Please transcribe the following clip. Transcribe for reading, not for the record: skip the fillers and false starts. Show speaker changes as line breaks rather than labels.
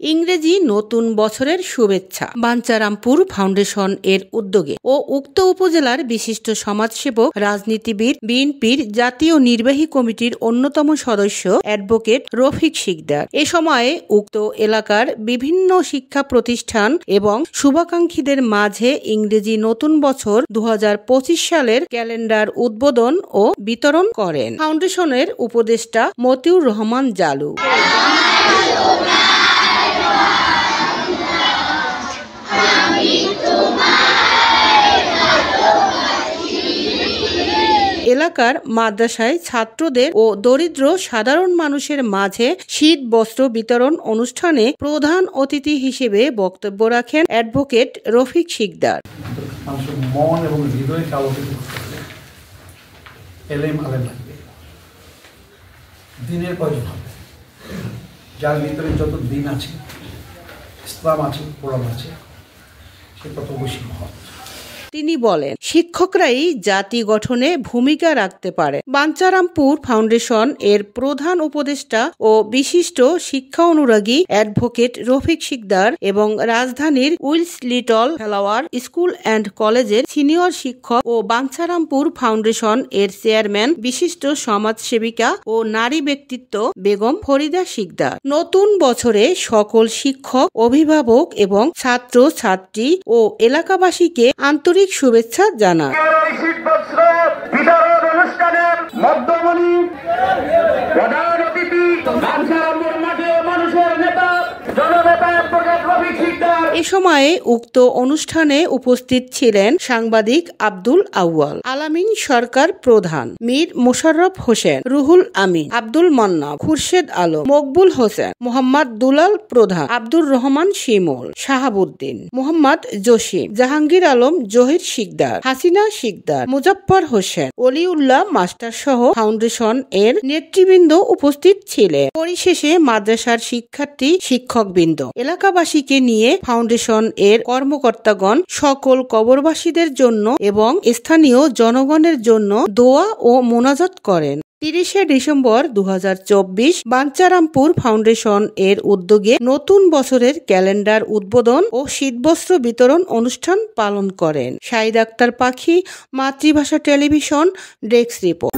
ইংরেজি নতুন বছরের শুভেচ্ছা বাঞ্ছারামপুর ফাউন্ডেশন এর উদ্যোগে ও উক্ত উপজেলার বিশিষ্ট সমাজসেবক, রাজনীতিবিদ, বিএনপির জাতীয় নির্বাহী কমিটির অন্যতম সদস্য অ্যাডভোকেট রফিক শিকদার এ সময়ে উক্ত এলাকার বিভিন্ন শিক্ষা প্রতিষ্ঠান এবং শুভাকাঙ্ক্ষীদের মাঝে ইংরেজি নতুন বছর 2025 সালের ক্যালেন্ডার উদ্বোধন ও বিতরণ করেন ফাউন্ডেশনের উপদেষ্টা মতিউর রহমান জালু। এলাকার মাদ্রাসায় ছাত্রদের ও দরিদ্র সাধারণ মানুষের মাঝে শীত বস্ত্র বিতরণ অনুষ্ঠানে প্রধান অতিথি হিসেবে বক্তব্য রাখেন অ্যাডভোকেট রফিক শিকদার।
মানুষের মন এবং হৃদয়কে আলোকিত করতে এলেম আলেম লাগবে, দিনের প্রয়োজন হবে, যার ভিতরে যত দিন আছে, ইসলাম আছে, কোরআন আছে, সে তত বেশি মহৎ।
তিনি বলেন, শিক্ষকরাই জাতি গঠনে ভূমিকা রাখতে পারে। বাঞ্ছারামপুর ফাউন্ডেশন এর প্রধান উপদেষ্টা ও বিশিষ্ট শিক্ষা অনুরাগী অ্যাডভোকেট রফিক শিকদার এবং রাজধানীর Wills Little Flower School and কলেজের সিনিয়র শিক্ষক ও বাঞ্ছারামপুর ফাউন্ডেশন এর চেয়ারম্যান বিশিষ্ট সমাজসেবিকা ও নারী ব্যক্তিত্ব বেগম ফরিদা শিকদার নতুন বছরে সকল শিক্ষক, অভিভাবক এবং ছাত্র ছাত্রী ও এলাকাবাসীকে আন্তরিক শুভেচ্ছা জানান। এ সময়ে উক্ত অনুষ্ঠানে উপস্থিত ছিলেন সাংবাদিক আব্দুল আউয়াল, আলামিন সরকার প্রধান, মীর মোশাররফ হোসেন, রুহুল আমিন, আব্দুল মান্নান, খুরশেদ আলম, মকবুল হোসেন, মোহাম্মদ দুলাল প্রধান, আব্দুর রহমান শিমুল, শাহাবুদ্দিন, মোহাম্মদ জসিম, জাহাঙ্গীর আলম, জহির শিকদার, হাসিনা শিকদার, মুজাফফর হোসেন, অলিউল্লাহ মাস্টার সহ ফাউন্ডেশন এর নেতৃবৃন্দ উপস্থিত ছিলেন। পরিশেষে মাদ্রাসার শিক্ষার্থী, শিক্ষকবৃন্দ, এলাকাবাসীকে নিয়ে ফাউন্ডেশন এর কর্মকর্তাগণ সকল কবরবাসীদের জন্য এবং স্থানীয় জনগণের জন্য দোয়া ও মোনাজাত করেন। 30 ডিসেম্বর 2024 বাঞ্ছারামপুর ফাউন্ডেশন এর উদ্যোগে নতুন বছরের ক্যালেন্ডার উদ্বোধন ও শীতবস্ত্র বিতরণ অনুষ্ঠান পালন করেন। শাহিদ আক্তার পাখি, মাতৃভাষা টেলিভিশন, ডেস্ক রিপোর্ট।